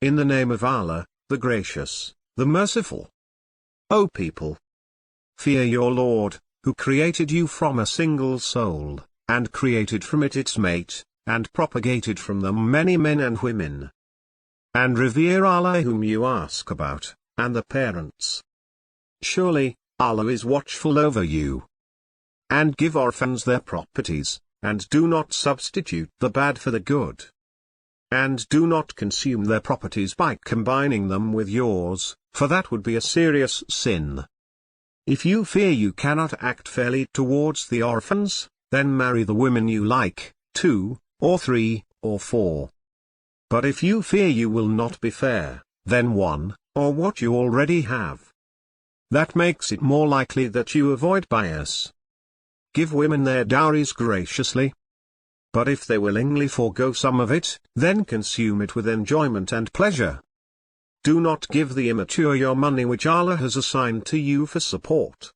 in the name of Allah, the Gracious, the Merciful. O people! Fear your Lord, who created you from a single soul, and created from it its mate, and propagated from them many men and women. And revere Allah whom you ask about, and the parents. Surely, Allah is watchful over you. And give orphans their properties, and do not substitute the bad for the good. And do not consume their properties by combining them with yours, for that would be a serious sin. If you fear you cannot act fairly towards the orphans, then marry the women you like, 2, or 3, or 4. But if you fear you will not be fair, then 1, or what you already have. That makes it more likely that you avoid bias. Give women their dowries graciously. But if they willingly forego some of it, then consume it with enjoyment and pleasure. Do not give the immature your money which Allah has assigned to you for support.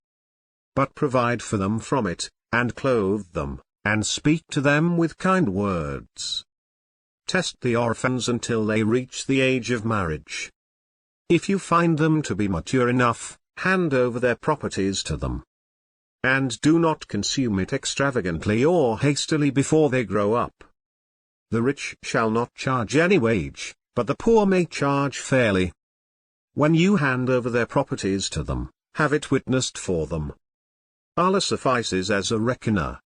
But provide for them from it, and clothe them, and speak to them with kind words. Test the orphans until they reach the age of marriage. If you find them to be mature enough, hand over their properties to them. And do not consume it extravagantly or hastily before they grow up. The rich shall not charge any wage, but the poor may charge fairly. When you hand over their properties to them, have it witnessed for them. Allah suffices as a reckoner.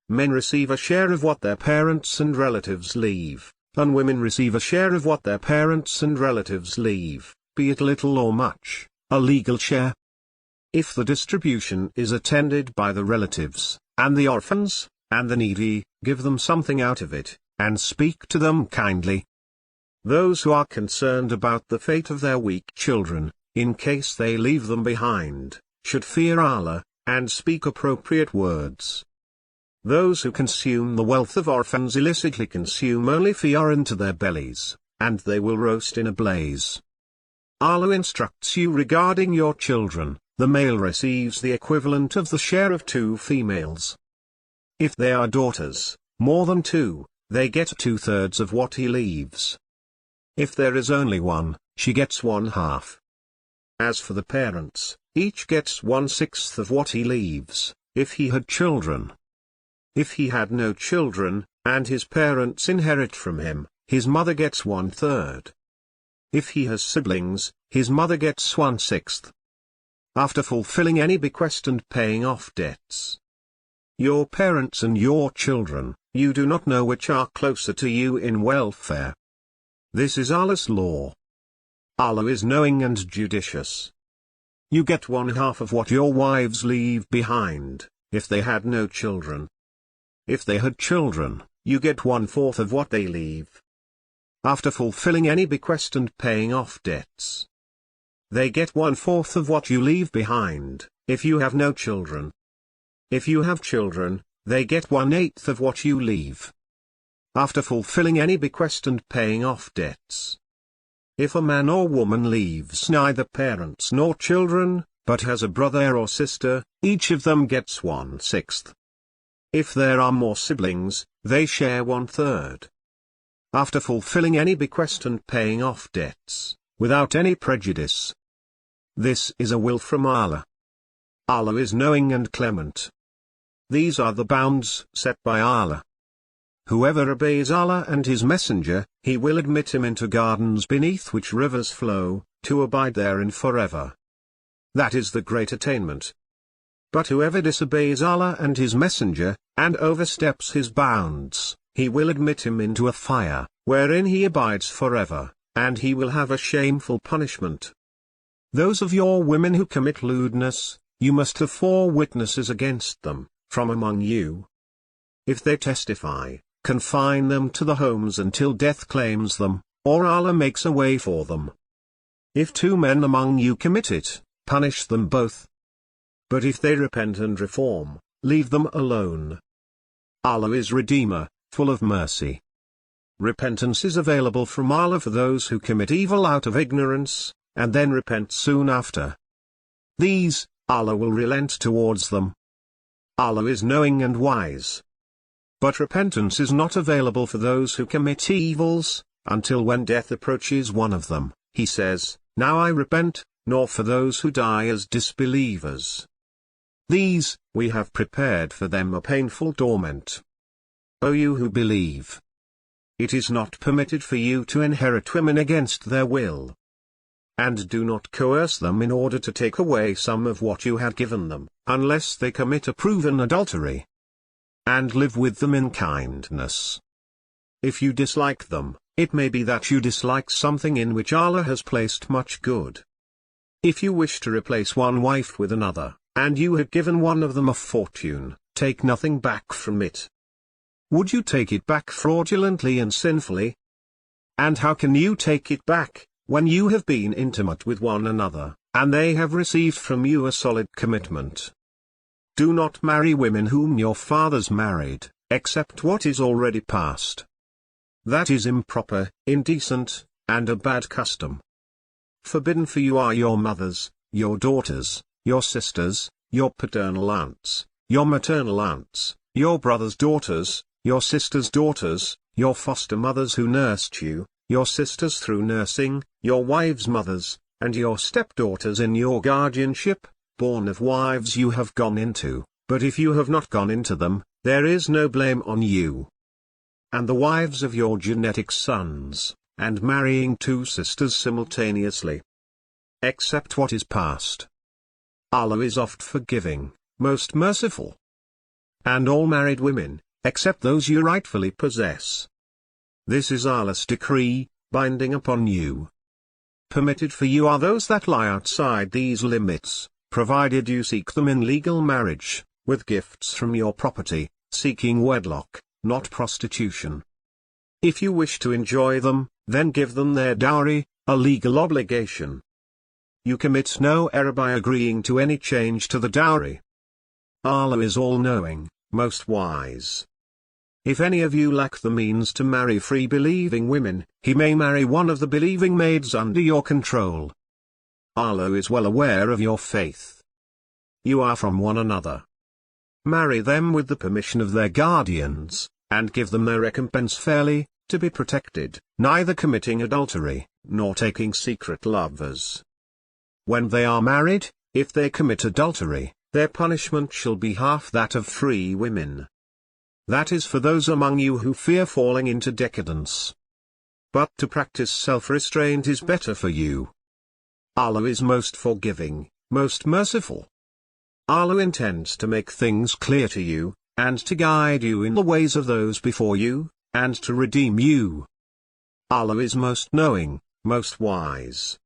Men receive a share of what their parents and relatives leave, and women receive a share of what their parents and relatives leave, be it little or much, a legal share. If the distribution is attended by the relatives, and the orphans, and the needy, give them something out of it, and speak to them kindly. Those who are concerned about the fate of their weak children, in case they leave them behind, should fear Allah, and speak appropriate words. Those who consume the wealth of orphans illicitly consume only fire into their bellies, and they will roast in a blaze. Allah instructs you regarding your children. The male receives the equivalent of the share of 2 females. If they are daughters, more than 2, they get 2/3 of what he leaves. If there is only 1, she gets 1/2. As for the parents, each gets 1/6 of what he leaves, if he had children. If he had no children, and his parents inherit from him, his mother gets 1/3. If he has siblings, his mother gets 1/6. After fulfilling any bequest and paying off debts. Your parents and your children, you do not know which are closer to you in welfare. This is Allah's law. Allah is knowing and judicious. You get 1/2 of what your wives leave behind, if they had no children. If they had children, you get 1/4 of what they leave. After fulfilling any bequest and paying off debts. They get 1/4 of what you leave behind, if you have no children. If you have children, they get 1/8 of what you leave. After fulfilling any bequest and paying off debts. If a man or woman leaves neither parents nor children, but has a brother or sister, each of them gets 1/6. If there are more siblings, they share 1/3. After fulfilling any bequest and paying off debts, without any prejudice. This is a will from Allah. Allah is knowing and clement. These are the bounds set by Allah. Whoever obeys Allah and His Messenger, He will admit him into gardens beneath which rivers flow, to abide therein forever. That is the great attainment. But whoever disobeys Allah and His Messenger, and oversteps His bounds, He will admit him into a fire, wherein he abides forever, and he will have a shameful punishment. Those of your women who commit lewdness, you must have 4 witnesses against them, from among you. If they testify, confine them to the homes until death claims them, or Allah makes a way for them. If 2 men among you commit it, punish them both. But if they repent and reform, leave them alone. Allah is Redeemer, full of mercy. Repentance is available from Allah for those who commit evil out of ignorance, and then repent soon after. These, Allah will relent towards them. Allah is knowing and wise. But repentance is not available for those who commit evils, until when death approaches one of them, he says, "Now I repent," nor for those who die as disbelievers. These, we have prepared for them a painful torment. O you who believe! It is not permitted for you to inherit women against their will. And do not coerce them in order to take away some of what you had given them, unless they commit a proven adultery. And live with them in kindness. If you dislike them, it may be that you dislike something in which Allah has placed much good. If you wish to replace one wife with another, and you had given one of them a fortune, take nothing back from it. Would you take it back fraudulently and sinfully? And how can you take it back, when you have been intimate with one another, and they have received from you a solid commitment? Do not marry women whom your fathers married, except what is already past. That is improper, indecent, and a bad custom. Forbidden for you are your mothers, your daughters, your sisters, your paternal aunts, your maternal aunts, your brothers' daughters, your sisters' daughters, your foster mothers who nursed you, your sisters through nursing, your wives' mothers, and your stepdaughters in your guardianship, born of wives you have gone into, but if you have not gone into them, there is no blame on you. And the wives of your genetic sons, and marrying two sisters simultaneously. Except what is past. Allah is oft forgiving, most merciful. And all married women, except those you rightfully possess. This is Allah's decree, binding upon you. Permitted for you are those that lie outside these limits, provided you seek them in legal marriage, with gifts from your property, seeking wedlock, not prostitution. If you wish to enjoy them, then give them their dowry, a legal obligation. You commit no error by agreeing to any change to the dowry. Allah is all-knowing, most wise. If any of you lack the means to marry free believing women, he may marry one of the believing maids under your control. Allah is well aware of your faith. You are from one another. Marry them with the permission of their guardians, and give them their recompense fairly, to be protected, neither committing adultery, nor taking secret lovers. When they are married, if they commit adultery, their punishment shall be half that of free women. That is for those among you who fear falling into decadence. But to practice self-restraint is better for you. Allah is most forgiving, most merciful. Allah intends to make things clear to you, and to guide you in the ways of those before you, and to redeem you. Allah is most knowing, most wise.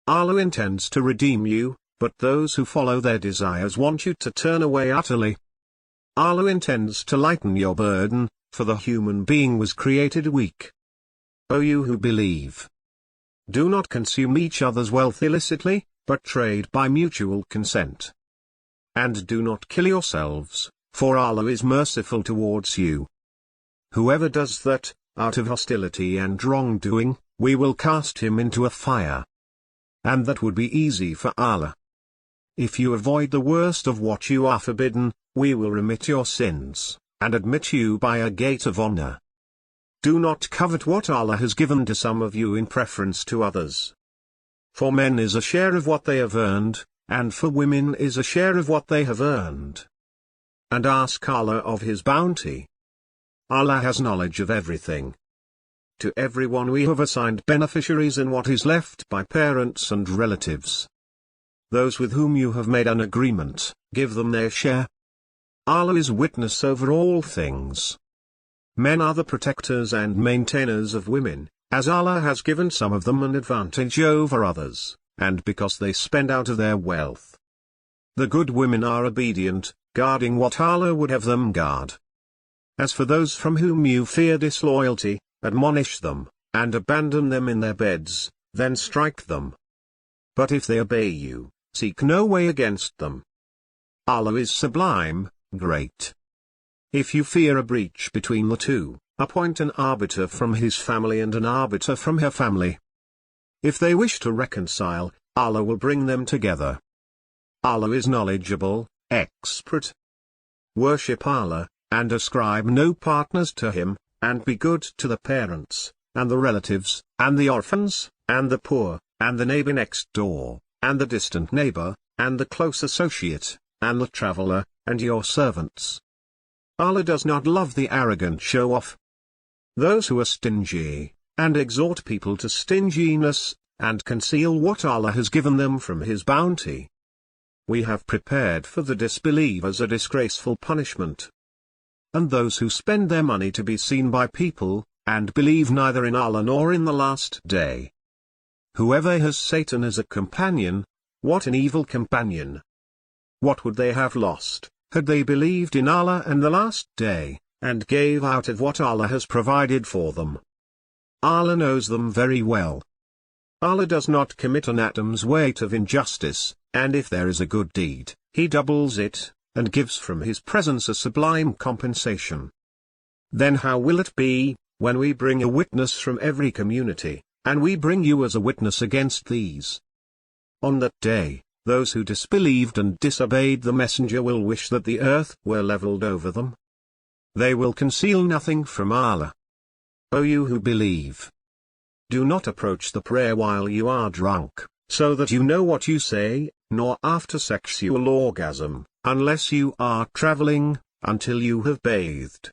Allah intends to redeem you, but those who follow their desires want you to turn away utterly. Allah intends to lighten your burden, for the human being was created weak. O you who believe! Do not consume each other's wealth illicitly, but trade by mutual consent. And do not kill yourselves, for Allah is merciful towards you. Whoever does that, out of hostility and wrongdoing, we will cast him into a fire. And that would be easy for Allah. If you avoid the worst of what you are forbidden, we will remit your sins, and admit you by a gate of honor. Do not covet what Allah has given to some of you in preference to others. For men is a share of what they have earned, and for women is a share of what they have earned. And ask Allah of His bounty. Allah has knowledge of everything. To everyone we have assigned beneficiaries in what is left by parents and relatives. Those with whom you have made an agreement, give them their share. Allah is witness over all things. Men are the protectors and maintainers of women, as Allah has given some of them an advantage over others, and because they spend out of their wealth. The good women are obedient, guarding what Allah would have them guard. As for those from whom you fear disloyalty, admonish them, and abandon them in their beds, then strike them. But if they obey you, seek no way against them. Allah is sublime, great. If you fear a breach between the two, appoint an arbiter from his family and an arbiter from her family. If they wish to reconcile, Allah will bring them together. Allah is knowledgeable, expert. Worship Allah, and ascribe no partners to Him, and be good to the parents, and the relatives, and the orphans, and the poor, and the neighbor next door, and the distant neighbor, and the close associate, and the traveler, and your servants. Allah does not love the arrogant show-off. Those who are stingy, and exhort people to stinginess, and conceal what Allah has given them from His bounty. We have prepared for the disbelievers a disgraceful punishment. And those who spend their money to be seen by people, and believe neither in Allah nor in the last day. Whoever has Satan as a companion, what an evil companion! What would they have lost, had they believed in Allah and the last day, and gave out of what Allah has provided for them? Allah knows them very well. Allah does not commit an atom's weight of injustice, and if there is a good deed, He doubles it, and gives from His presence a sublime compensation. Then how will it be, when we bring a witness from every community, and we bring you as a witness against these? On that day, those who disbelieved and disobeyed the Messenger will wish that the earth were leveled over them. They will conceal nothing from Allah. O you who believe! Do not approach the prayer while you are drunk, so that you know what you say, nor after sexual orgasm, unless you are traveling, until you have bathed.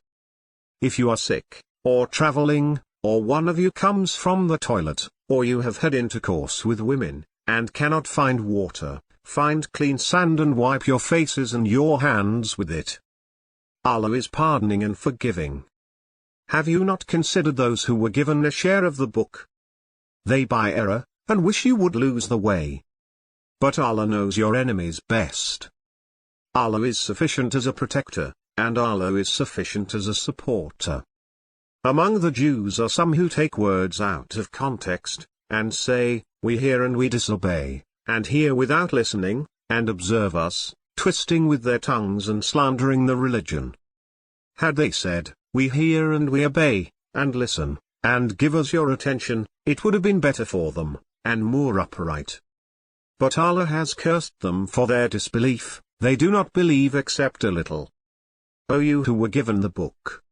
If you are sick, or traveling, or one of you comes from the toilet, or you have had intercourse with women, and cannot find water, find clean sand and wipe your faces and your hands with it. Allah is pardoning and forgiving. Have you not considered those who were given a share of the book? They by error, and wish you would lose the way. But Allah knows your enemies best. Allah is sufficient as a protector, and Allah is sufficient as a supporter. Among the Jews are some who take words out of context, and say, we hear and we disobey, and hear without listening, and observe us, twisting with their tongues and slandering the religion. Had they said, we hear and we obey, and listen, and give us your attention, it would have been better for them, and more upright. But Allah has cursed them for their disbelief, they do not believe except a little. O you who were given the book!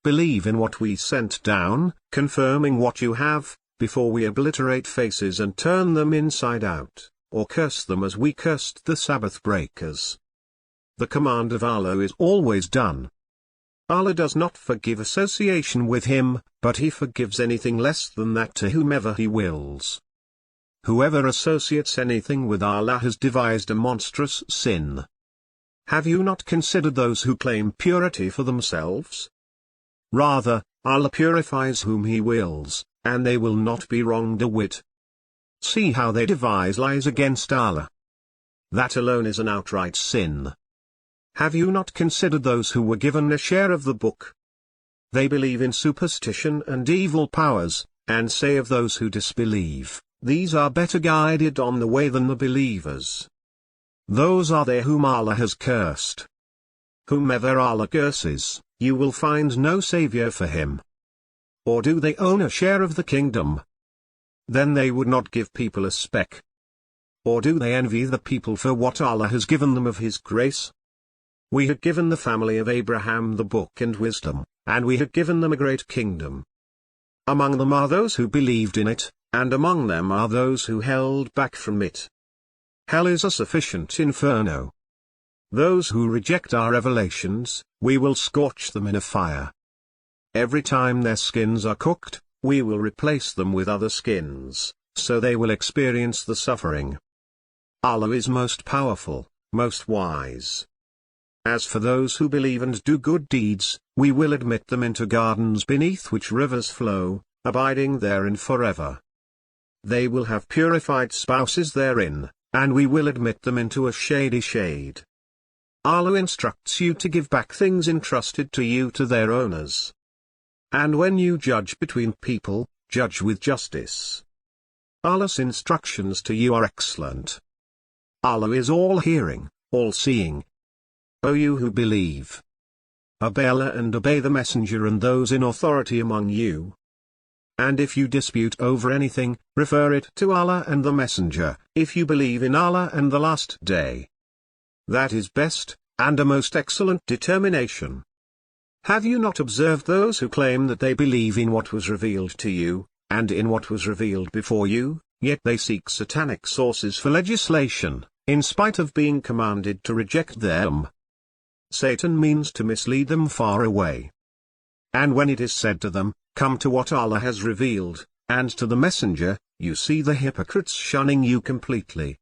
Believe in what we sent down, confirming what you have, before we obliterate faces and turn them inside out, or curse them as we cursed the Sabbath breakers. The command of Allah is always done. Allah does not forgive association with Him, but He forgives anything less than that to whomever He wills. Whoever associates anything with Allah has devised a monstrous sin. Have you not considered those who claim purity for themselves? Rather, Allah purifies whom He wills, and they will not be wronged a whit. See how they devise lies against Allah. That alone is an outright sin. Have you not considered those who were given a share of the book? They believe in superstition and evil powers, and say of those who disbelieve, these are better guided on the way than the believers. Those are they whom Allah has cursed. Whomever Allah curses, you will find no savior for him. Or do they own a share of the kingdom? Then they would not give people a speck. Or do they envy the people for what Allah has given them of His grace? We had given the family of Abraham the book and wisdom, and we had given them a great kingdom. Among them are those who believed in it, and among them are those who held back from it. Hell is a sufficient inferno. Those who reject our revelations, we will scorch them in a fire. Every time their skins are cooked, we will replace them with other skins, so they will experience the suffering. Allah is most powerful, most wise. As for those who believe and do good deeds, we will admit them into gardens beneath which rivers flow, abiding therein forever. They will have purified spouses therein, and we will admit them into a shady shade. Allah instructs you to give back things entrusted to you to their owners. And when you judge between people, judge with justice. Allah's instructions to you are excellent. Allah is all-hearing, all-seeing. O you who believe! Obey Allah and obey the Messenger and those in authority among you. And if you dispute over anything, refer it to Allah and the Messenger, if you believe in Allah and the last day. That is best, and a most excellent determination. Have you not observed those who claim that they believe in what was revealed to you, and in what was revealed before you, yet they seek satanic sources for legislation, in spite of being commanded to reject them? Satan means to mislead them far away. And when it is said to them, "Come to what Allah has revealed," and to the messenger, you see the hypocrites shunning you completely.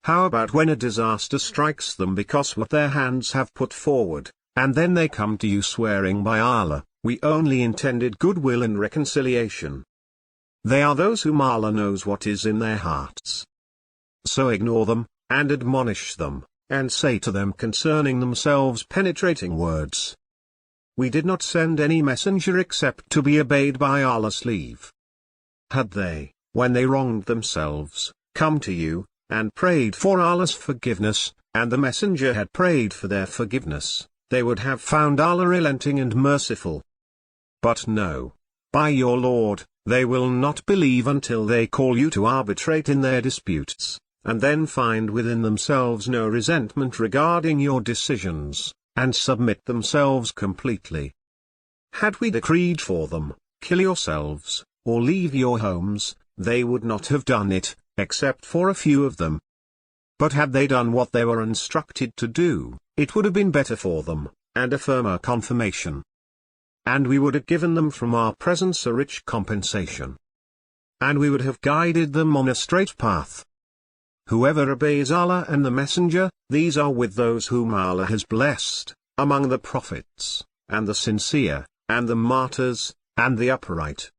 How about when a disaster strikes them because what their hands have put forward, and then they come to you swearing by Allah, "We only intended goodwill and reconciliation." They are those whom Allah knows what is in their hearts. So ignore them, and admonish them, and say to them concerning themselves penetrating words. We did not send any messenger except to be obeyed by Allah's leave. Had they, when they wronged themselves, come to you, and prayed for Allah's forgiveness, and the messenger had prayed for their forgiveness, they would have found Allah relenting and merciful. But no, by your Lord, they will not believe until they call you to arbitrate in their disputes, and then find within themselves no resentment regarding your decisions, and submit themselves completely. Had we decreed for them, "Kill yourselves, or leave your homes," they would not have done it, except for a few of them. But had they done what they were instructed to do, it would have been better for them, and a firmer confirmation. And we would have given them from our presence a rich compensation. And we would have guided them on a straight path. Whoever obeys Allah and the Messenger, these are with those whom Allah has blessed, among the prophets, and the sincere, and the martyrs, and the upright.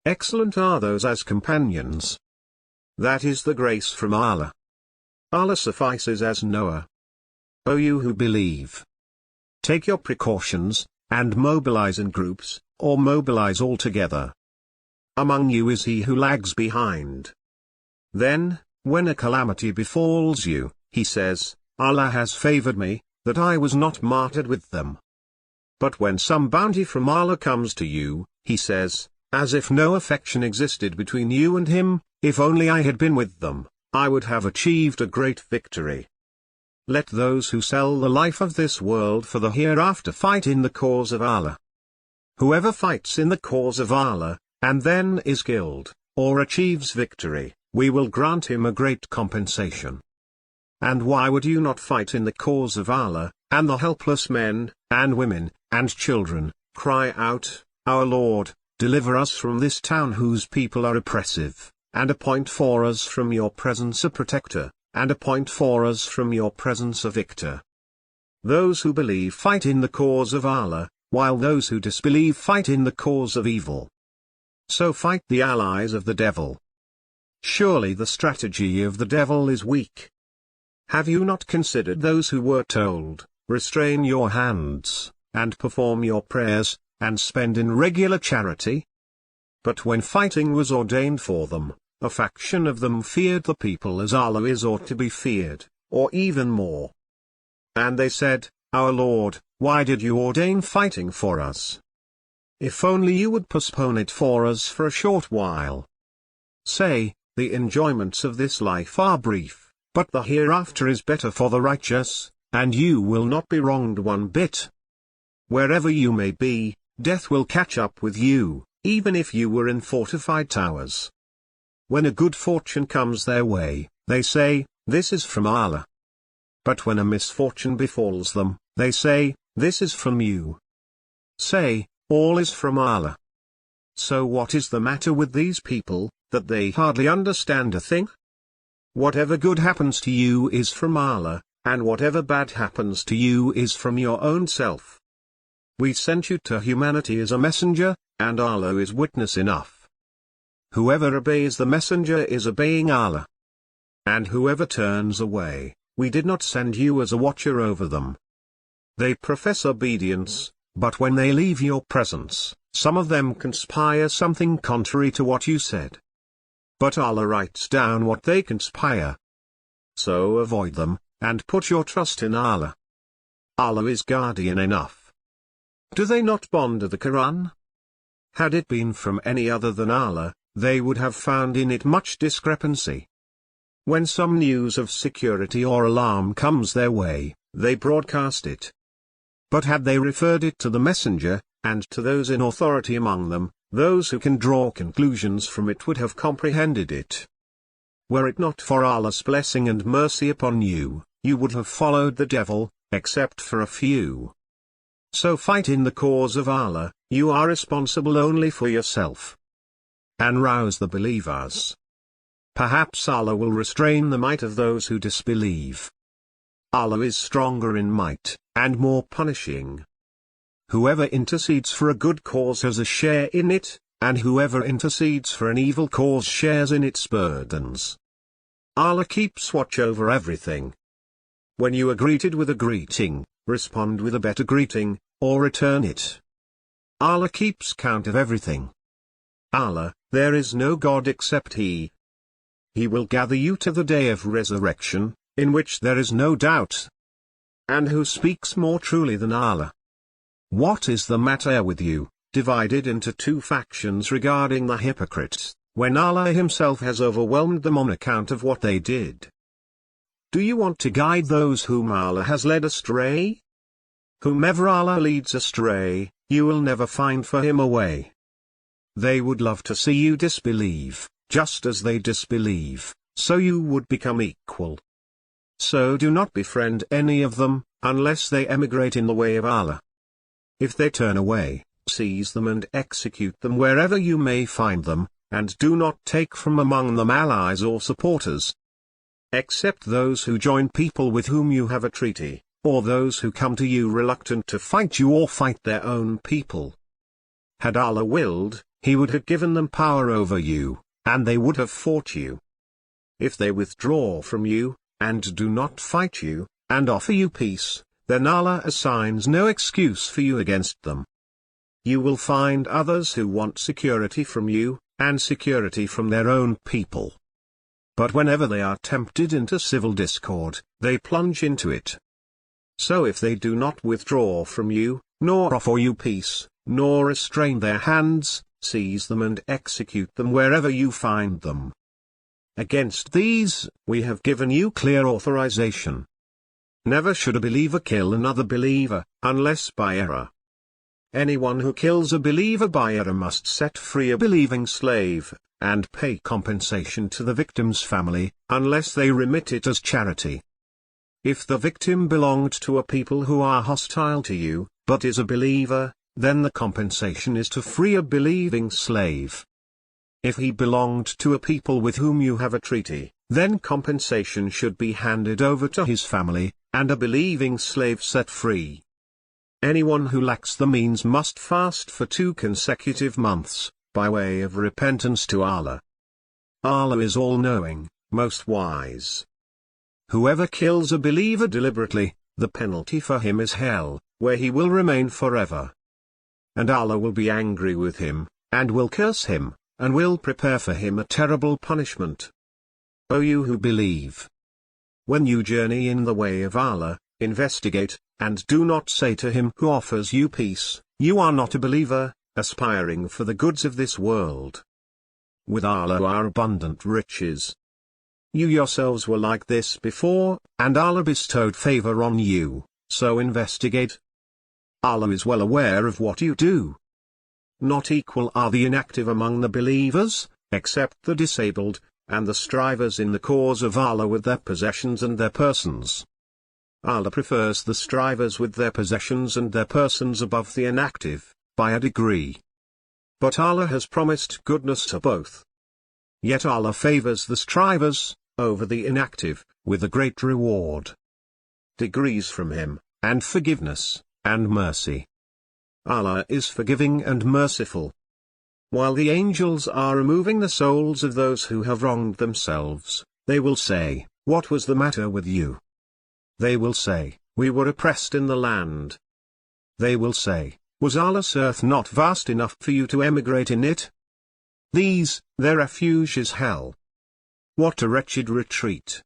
Excellent are those as companions. That is the grace from Allah. Allah suffices as knower. O you who believe, take your precautions, and mobilize in groups, or mobilize all together. Among you is he who lags behind. Then, when a calamity befalls you, he says, "Allah has favored me, that I was not martyred with them." But when some bounty from Allah comes to you, he says, as if no affection existed between you and him, "If only I had been with them, I would have achieved a great victory." Let those who sell the life of this world for the hereafter fight in the cause of Allah. Whoever fights in the cause of Allah, and then is killed, or achieves victory, we will grant him a great compensation. And why would you not fight in the cause of Allah, and the helpless men, and women, and children, cry out, "Our Lord, deliver us from this town whose people are oppressive, and appoint for us from your presence a protector, and appoint for us from your presence a victor." Those who believe fight in the cause of Allah, while those who disbelieve fight in the cause of evil. So fight the allies of the devil. Surely the strategy of the devil is weak. Have you not considered those who were told, "Restrain your hands, and perform your prayers, and spend in regular charity"? But when fighting was ordained for them, a faction of them feared the people as Allah is ought to be feared, or even more. And they said, "Our Lord, why did you ordain fighting for us? If only you would postpone it for us for a short while." Say, the enjoyments of this life are brief, but the hereafter is better for the righteous, and you will not be wronged one bit. Wherever you may be, death will catch up with you, even if you were in fortified towers. When a good fortune comes their way, they say, "This is from Allah." But when a misfortune befalls them, they say, "This is from you." Say, all is from Allah. So what is the matter with these people, that they hardly understand a thing? Whatever good happens to you is from Allah, and whatever bad happens to you is from your own self. We sent you to humanity as a messenger, and Allah is witness enough. Whoever obeys the messenger is obeying Allah. And whoever turns away, we did not send you as a watcher over them. They profess obedience, but when they leave your presence, some of them conspire something contrary to what you said. But Allah writes down what they conspire. So avoid them, and put your trust in Allah. Allah is guardian enough. Do they not ponder the Quran? Had it been from any other than Allah, they would have found in it much discrepancy. When some news of security or alarm comes their way, they broadcast it. But had they referred it to the messenger, and to those in authority among them, those who can draw conclusions from it would have comprehended it. Were it not for Allah's blessing and mercy upon you, you would have followed the devil, except for a few. So fight in the cause of Allah, you are responsible only for yourself. And rouse the believers. Perhaps Allah will restrain the might of those who disbelieve. Allah is stronger in might, and more punishing. Whoever intercedes for a good cause has a share in it, and whoever intercedes for an evil cause shares in its burdens. Allah keeps watch over everything. When you are greeted with a greeting, respond with a better greeting, or return it. Allah keeps count of everything. Allah, there is no God except He. He will gather you to the day of resurrection, in which there is no doubt. And who speaks more truly than Allah? What is the matter with you, divided into two factions regarding the hypocrites, when Allah Himself has overwhelmed them on account of what they did? Do you want to guide those whom Allah has led astray? Whomever Allah leads astray, you will never find for him a way. They would love to see you disbelieve, just as they disbelieve, so you would become equal. So do not befriend any of them, unless they emigrate in the way of Allah. If they turn away, seize them and execute them wherever you may find them, and do not take from among them allies or supporters. Except those who join people with whom you have a treaty, or those who come to you reluctant to fight you or fight their own people. Had Allah willed, He would have given them power over you, and they would have fought you. If they withdraw from you, and do not fight you, and offer you peace, then Allah assigns no excuse for you against them. You will find others who want security from you, and security from their own people. But whenever they are tempted into civil discord, they plunge into it. So if they do not withdraw from you, nor offer you peace, nor restrain their hands, seize them and execute them wherever you find them. Against these, we have given you clear authorization. Never should a believer kill another believer, unless by error. Anyone who kills a believer by error must set free a believing slave, and pay compensation to the victim's family, unless they remit it as charity. If the victim belonged to a people who are hostile to you, but is a believer, then the compensation is to free a believing slave. If he belonged to a people with whom you have a treaty, then compensation should be handed over to his family, and a believing slave set free. Anyone who lacks the means must fast for 2 consecutive months, by way of repentance to Allah. Allah is all-knowing, most wise. Whoever kills a believer deliberately, the penalty for him is hell, where he will remain forever. And Allah will be angry with him, and will curse him, and will prepare for him a terrible punishment. O you who believe! When you journey in the way of Allah, investigate, and do not say to him who offers you peace, you are not a believer, aspiring for the goods of this world. With Allah are abundant riches. You yourselves were like this before, and Allah bestowed favor on you, so investigate. Allah is well aware of what you do. Not equal are the inactive among the believers, except the disabled, and the strivers in the cause of Allah with their possessions and their persons. Allah prefers the strivers with their possessions and their persons above the inactive, by a degree. But Allah has promised goodness to both. Yet Allah favors the strivers, over the inactive, with a great reward. Degrees from Him, and forgiveness, and mercy. Allah is forgiving and merciful. While the angels are removing the souls of those who have wronged themselves, they will say, "What was the matter with you?" They will say, "We were oppressed in the land." They will say, "Was Allah's earth not vast enough for you to emigrate in it?" Their refuge is hell. What a wretched retreat!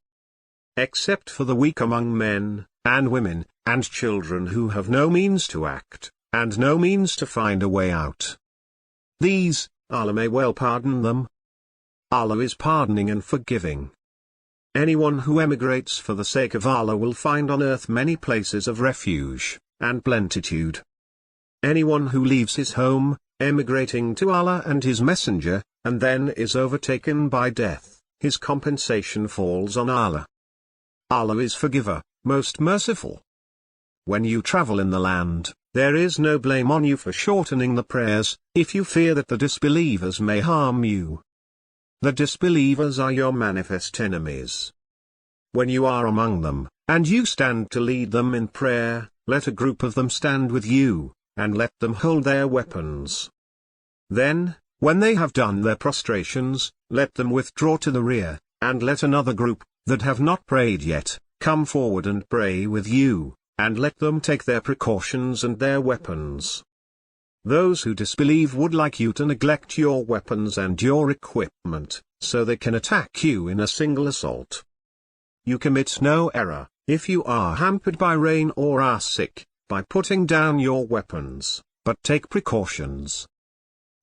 Except for the weak among men, and women, and children who have no means to act, and no means to find a way out. Allah may well pardon them. Allah is pardoning and forgiving. Anyone who emigrates for the sake of Allah will find on earth many places of refuge, and plentitude. Anyone who leaves his home, emigrating to Allah and His Messenger, and then is overtaken by death, his compensation falls on Allah. Allah is forgiver, most merciful. When you travel in the land, there is no blame on you for shortening the prayers, if you fear that the disbelievers may harm you. The disbelievers are your manifest enemies. When you are among them, and you stand to lead them in prayer, let a group of them stand with you, and let them hold their weapons. Then, when they have done their prostrations, let them withdraw to the rear, and let another group, that have not prayed yet, come forward and pray with you, and let them take their precautions and their weapons. Those who disbelieve would like you to neglect your weapons and your equipment, so they can attack you in a single assault. You commit no error, if you are hampered by rain or are sick, by putting down your weapons, but take precautions.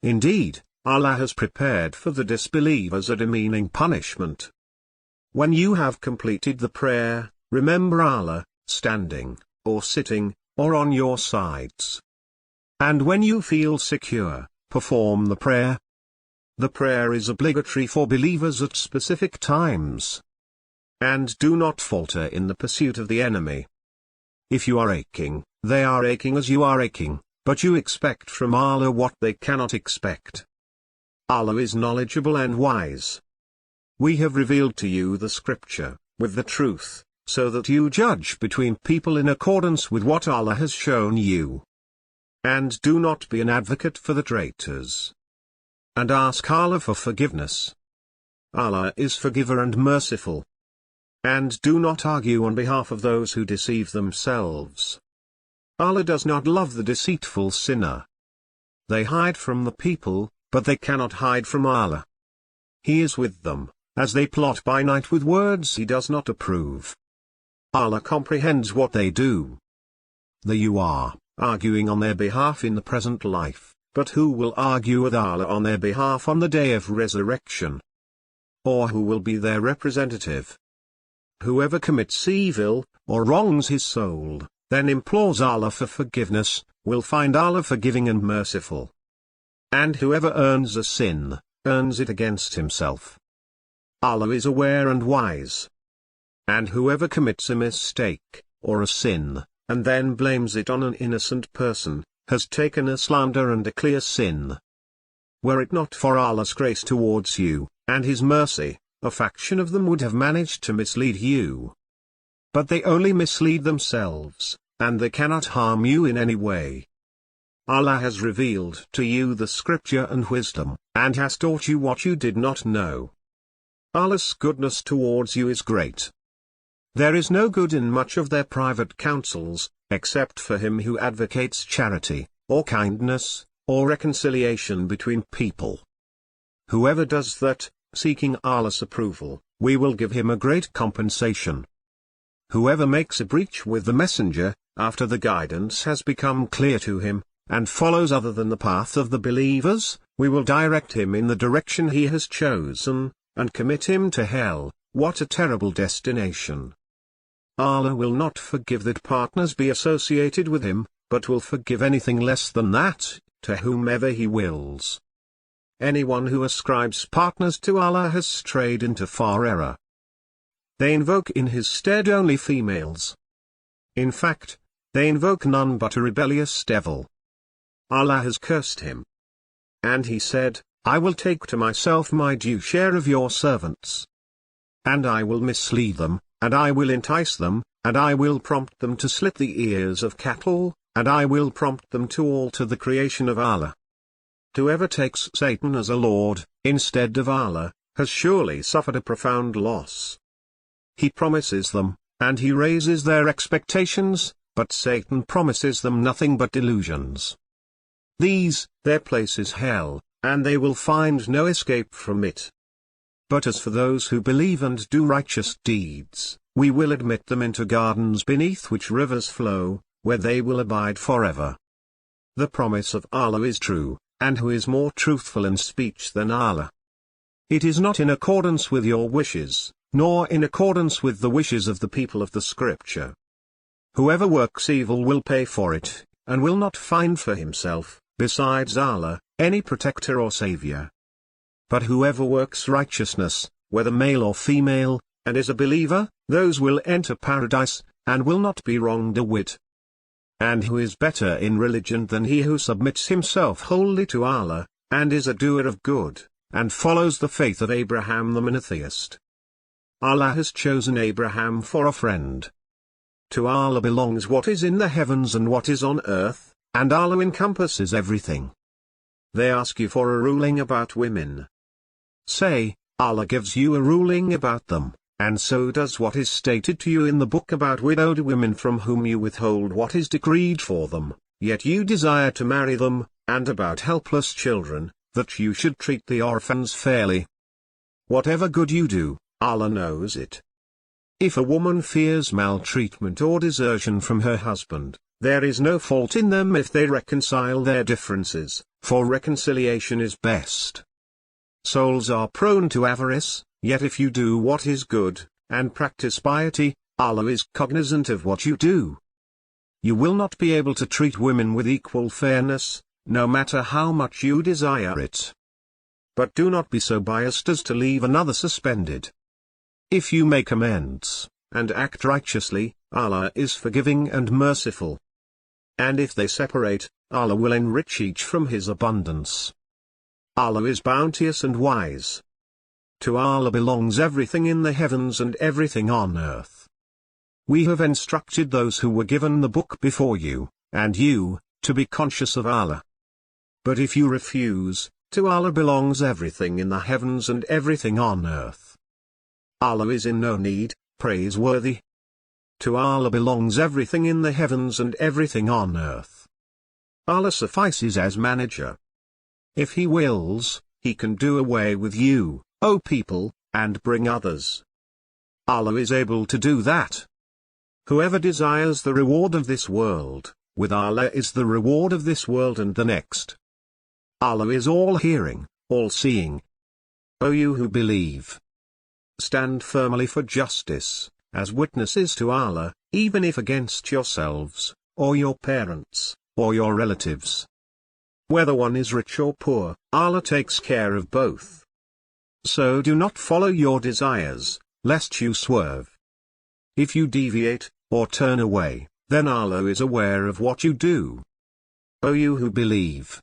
Indeed, Allah has prepared for the disbelievers a demeaning punishment. When you have completed the prayer, remember Allah, standing, or sitting, or on your sides. And when you feel secure, perform the prayer. The prayer is obligatory for believers at specific times. And do not falter in the pursuit of the enemy. If you are aching, they are aching as you are aching, but you expect from Allah what they cannot expect. Allah is knowledgeable and wise. We have revealed to you the scripture, with the truth, so that you judge between people in accordance with what Allah has shown you. And do not be an advocate for the traitors. And ask Allah for forgiveness. Allah is forgiver and merciful. And do not argue on behalf of those who deceive themselves. Allah does not love the deceitful sinner. They hide from the people, but they cannot hide from Allah. He is with them, as they plot by night with words He does not approve. Allah comprehends what they do. You are arguing on their behalf in the present life, but who will argue with Allah on their behalf on the day of resurrection? Or who will be their representative? Whoever commits evil, or wrongs his soul, then implores Allah for forgiveness, will find Allah forgiving and merciful. And whoever earns a sin, earns it against himself. Allah is aware and wise. And whoever commits a mistake, or a sin, and then blames it on an innocent person, has taken a slander and a clear sin. Were it not for Allah's grace towards you, and His mercy, a faction of them would have managed to mislead you. But they only mislead themselves, and they cannot harm you in any way. Allah has revealed to you the scripture and wisdom, and has taught you what you did not know. Allah's goodness towards you is great. There is no good in much of their private counsels, except for him who advocates charity, or kindness, or reconciliation between people. Whoever does that, seeking Allah's approval, we will give him a great compensation. Whoever makes a breach with the messenger, after the guidance has become clear to him, and follows other than the path of the believers, we will direct him in the direction he has chosen, and commit him to hell. What a terrible destination! Allah will not forgive that partners be associated with Him, but will forgive anything less than that, to whomever He wills. Anyone who ascribes partners to Allah has strayed into far error. They invoke in His stead only females. In fact, they invoke none but a rebellious devil. Allah has cursed him. And He said, I will take to myself my due share of your servants. And I will mislead them, and I will entice them, and I will prompt them to slit the ears of cattle, and I will prompt them to alter the creation of Allah. Whoever takes Satan as a lord, instead of Allah, has surely suffered a profound loss. He promises them, and he raises their expectations, but Satan promises them nothing but delusions. Their place is hell, and they will find no escape from it. But as for those who believe and do righteous deeds, we will admit them into gardens beneath which rivers flow, where they will abide forever. The promise of Allah is true, and who is more truthful in speech than Allah? It is not in accordance with your wishes, nor in accordance with the wishes of the people of the scripture. Whoever works evil will pay for it, and will not find for himself, besides Allah, any protector or savior. But whoever works righteousness, whether male or female, and is a believer, those will enter paradise, and will not be wronged a whit. And who is better in religion than he who submits himself wholly to Allah, and is a doer of good, and follows the faith of Abraham the monotheist? Allah has chosen Abraham for a friend. To Allah belongs what is in the heavens and what is on earth, and Allah encompasses everything. They ask you for a ruling about women. Say, Allah gives you a ruling about them, and so does what is stated to you in the book about widowed women from whom you withhold what is decreed for them, yet you desire to marry them, and about helpless children, that you should treat the orphans fairly. Whatever good you do, Allah knows it. If a woman fears maltreatment or desertion from her husband, there is no fault in them if they reconcile their differences, for reconciliation is best. Souls are prone to avarice, yet if you do what is good, and practice piety, Allah is cognizant of what you do. You will not be able to treat women with equal fairness, no matter how much you desire it. But do not be so biased as to leave another suspended. If you make amends, and act righteously, Allah is forgiving and merciful. And if they separate, Allah will enrich each from His abundance. Allah is bounteous and wise. To Allah belongs everything in the heavens and everything on earth. We have instructed those who were given the book before you, and you, to be conscious of Allah. But if you refuse, to Allah belongs everything in the heavens and everything on earth. Allah is in no need, praiseworthy. To Allah belongs everything in the heavens and everything on earth. Allah suffices as manager. If He wills, He can do away with you, O people, and bring others. Allah is able to do that. Whoever desires the reward of this world, with Allah is the reward of this world and the next. Allah is all-hearing, all-seeing. O you who believe, stand firmly for justice, as witnesses to Allah, even if against yourselves, or your parents, or your relatives. Whether one is rich or poor, Allah takes care of both. So do not follow your desires, lest you swerve. If you deviate, or turn away, then Allah is aware of what you do. O you who believe,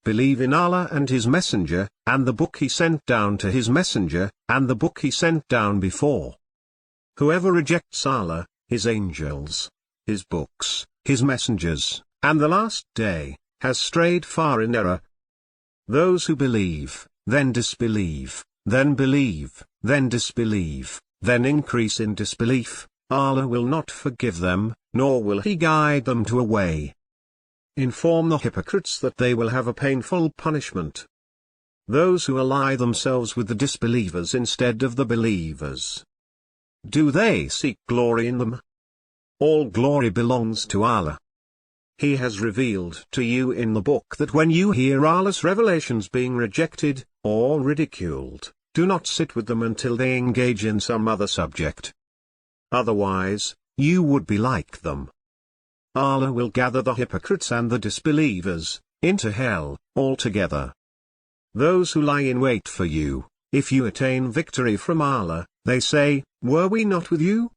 believe in Allah and His Messenger, and the book He sent down to His Messenger, and the book He sent down before. Whoever rejects Allah, His angels, His books, His messengers, and the last day, has strayed far in error. Those who believe, then disbelieve, then believe, then disbelieve, then increase in disbelief, Allah will not forgive them, nor will He guide them to a way. Inform the hypocrites that they will have a painful punishment. Those who ally themselves with the disbelievers instead of the believers, do they seek glory in them? All glory belongs to Allah. He has revealed to you in the book that when you hear Allah's revelations being rejected, or ridiculed, do not sit with them until they engage in some other subject. Otherwise, you would be like them. Allah will gather the hypocrites and the disbelievers into hell, altogether. Those who lie in wait for you, if you attain victory from Allah, they say, were we not with you?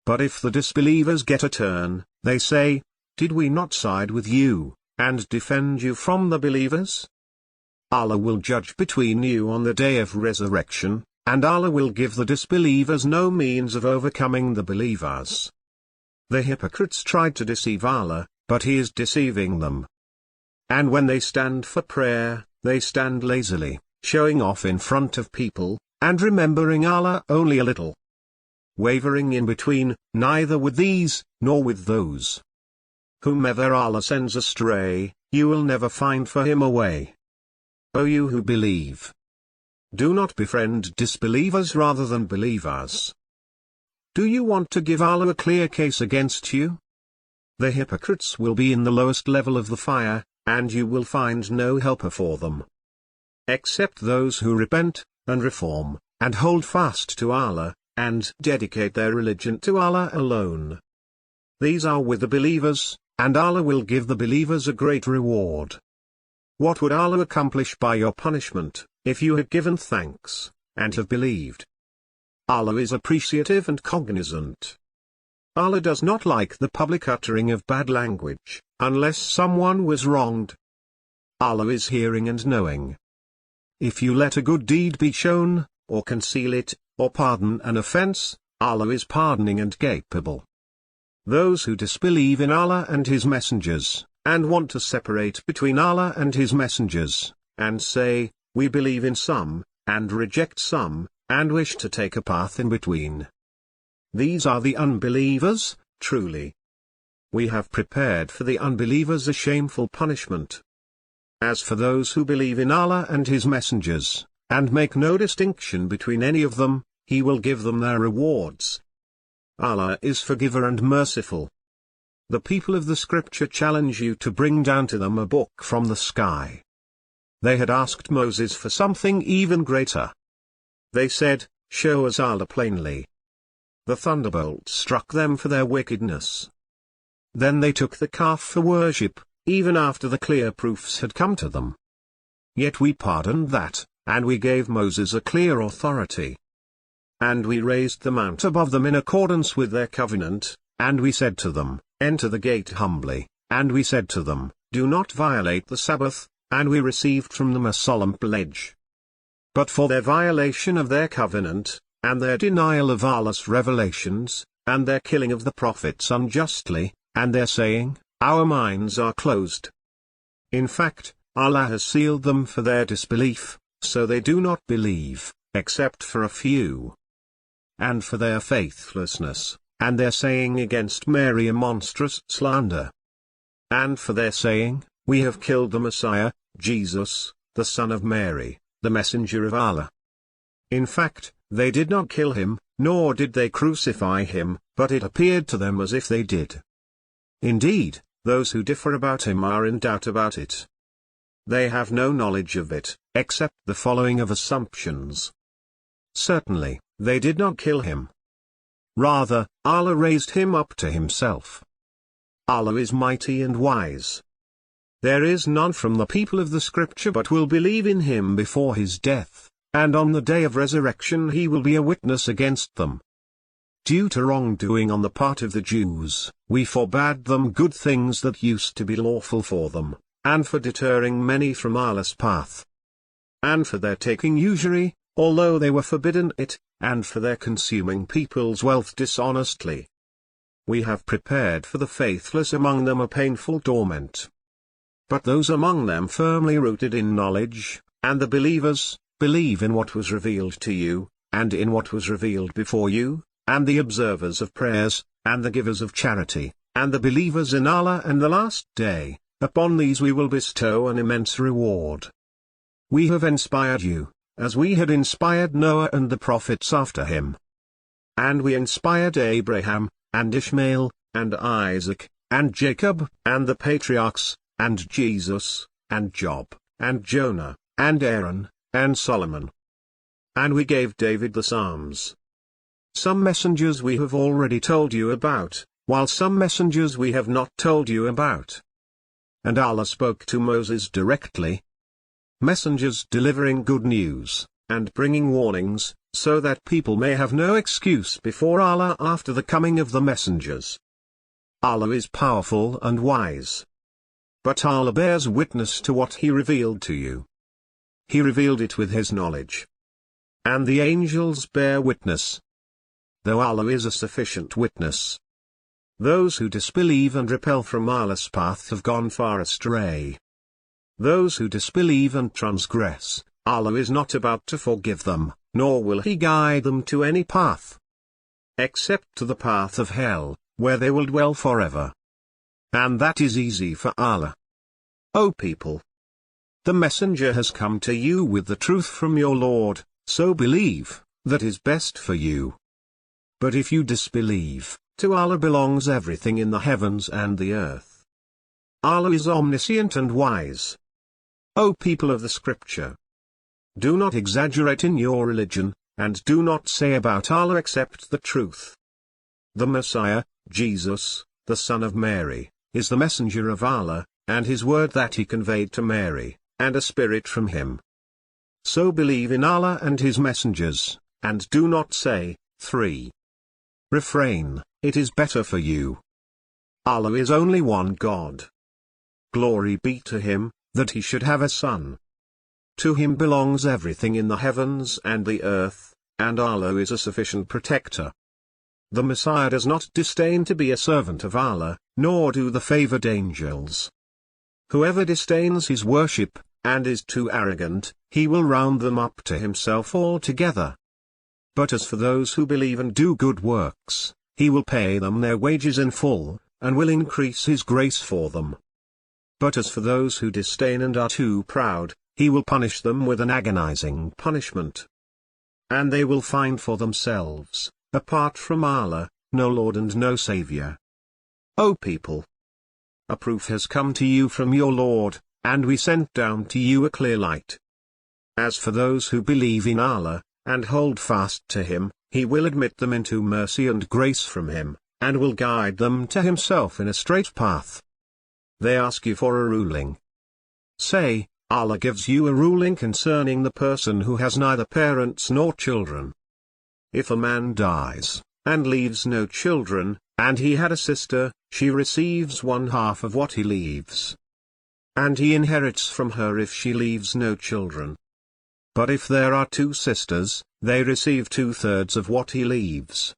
But if the disbelievers get a turn, they say, did we not side with you, and defend you from the believers? Allah will judge between you on the day of resurrection, and Allah will give the disbelievers no means of overcoming the believers. The hypocrites tried to deceive Allah, but He is deceiving them. And when they stand for prayer, they stand lazily, showing off in front of people, and remembering Allah only a little. Wavering in between, neither with these, nor with those. Whomever Allah sends astray, you will never find for him a way. O you who believe, do not befriend disbelievers rather than believers. Do you want to give Allah a clear case against you? The hypocrites will be in the lowest level of the fire, and you will find no helper for them. Except those who repent, and reform, and hold fast to Allah, and dedicate their religion to Allah alone. These are with the believers, and Allah will give the believers a great reward. What would Allah accomplish by your punishment, if you had given thanks, and have believed? Allah is appreciative and cognizant. Allah does not like the public uttering of bad language, unless someone was wronged. Allah is hearing and knowing. If you let a good deed be shown, or conceal it, or pardon an offense, Allah is pardoning and capable. Those who disbelieve in Allah and His messengers, and want to separate between Allah and His messengers, and say, we believe in some, and reject some, and wish to take a path in between. These are the unbelievers, truly. We have prepared for the unbelievers a shameful punishment. As for those who believe in Allah and His messengers, and make no distinction between any of them, He will give them their rewards. Allah is forgiver and merciful. The people of the scripture challenge you to bring down to them a book from the sky. They had asked Moses for something even greater. They said, show us Allah plainly. The thunderbolt struck them for their wickedness. Then they took the calf for worship, even after the clear proofs had come to them. Yet we pardoned that, and we gave Moses a clear authority. And we raised the mount above them in accordance with their covenant, and we said to them, enter the gate humbly, and we said to them, do not violate the Sabbath, and we received from them a solemn pledge. But for their violation of their covenant, and their denial of Allah's revelations, and their killing of the prophets unjustly, and their saying, our minds are closed. In fact, Allah has sealed them for their disbelief, so they do not believe, except for a few. And for their faithlessness, and their saying against Mary a monstrous slander. And for their saying, we have killed the Messiah, Jesus, the son of Mary, the messenger of Allah. In fact, they did not kill him, nor did they crucify him, but it appeared to them as if they did. Indeed, those who differ about him are in doubt about it. They have no knowledge of it, except the following of assumptions. Certainly, they did not kill him. Rather, Allah raised him up to Himself. Allah is mighty and wise. There is none from the people of the scripture but will believe in him before his death, and on the day of resurrection he will be a witness against them. Due to wrongdoing on the part of the Jews, we forbade them good things that used to be lawful for them, and for deterring many from Allah's path. And for their taking usury, although they were forbidden it, and for their consuming people's wealth dishonestly. We have prepared for the faithless among them a painful torment. But those among them firmly rooted in knowledge, and the believers, believe in what was revealed to you, and in what was revealed before you, and the observers of prayers, and the givers of charity, and the believers in Allah and the Last Day, upon these we will bestow an immense reward. We have inspired you, as we had inspired Noah and the prophets after him. And we inspired Abraham, and Ishmael, and Isaac, and Jacob, and the patriarchs, and Jesus, and Job, and Jonah, and Aaron, and Solomon. And we gave David the Psalms. Some messengers we have already told you about, while some messengers we have not told you about. And Allah spoke to Moses directly. Messengers delivering good news, and bringing warnings, so that people may have no excuse before Allah after the coming of the messengers. Allah is powerful and wise. But Allah bears witness to what He revealed to you. He revealed it with His knowledge. And the angels bear witness. Though Allah is a sufficient witness. Those who disbelieve and repel from Allah's path have gone far astray. Those who disbelieve and transgress, Allah is not about to forgive them, nor will He guide them to any path. Except to the path of hell, where they will dwell forever. And that is easy for Allah. O people! The messenger has come to you with the truth from your Lord, so believe, that is best for you. But if you disbelieve, to Allah belongs everything in the heavens and the earth. Allah is omniscient and wise. O people of the scripture! Do not exaggerate in your religion, and do not say about Allah except the truth. The Messiah, Jesus, the son of Mary, is the messenger of Allah, and his word that he conveyed to Mary, and a spirit from him. So believe in Allah and his messengers, and do not say, 3. Refrain, it is better for you. Allah is only one God. Glory be to him, that he should have a son. To him belongs everything in the heavens and the earth, and Allah is a sufficient protector. The Messiah does not disdain to be a servant of Allah, nor do the favored angels. Whoever disdains his worship, and is too arrogant, he will round them up to himself altogether. But as for those who believe and do good works, he will pay them their wages in full, and will increase his grace for them. But as for those who disdain and are too proud, he will punish them with an agonizing punishment. And they will find for themselves, apart from Allah, no Lord and no Savior. O people! A proof has come to you from your Lord, and we sent down to you a clear light. As for those who believe in Allah, and hold fast to him, he will admit them into mercy and grace from him, and will guide them to himself in a straight path. They ask you for a ruling. Say, Allah gives you a ruling concerning the person who has neither parents nor children. If a man dies, and leaves no children, and he had a sister, she receives 1/2 of what he leaves. And he inherits from her if she leaves no children. But if there are 2 sisters, they receive 2/3 of what he leaves.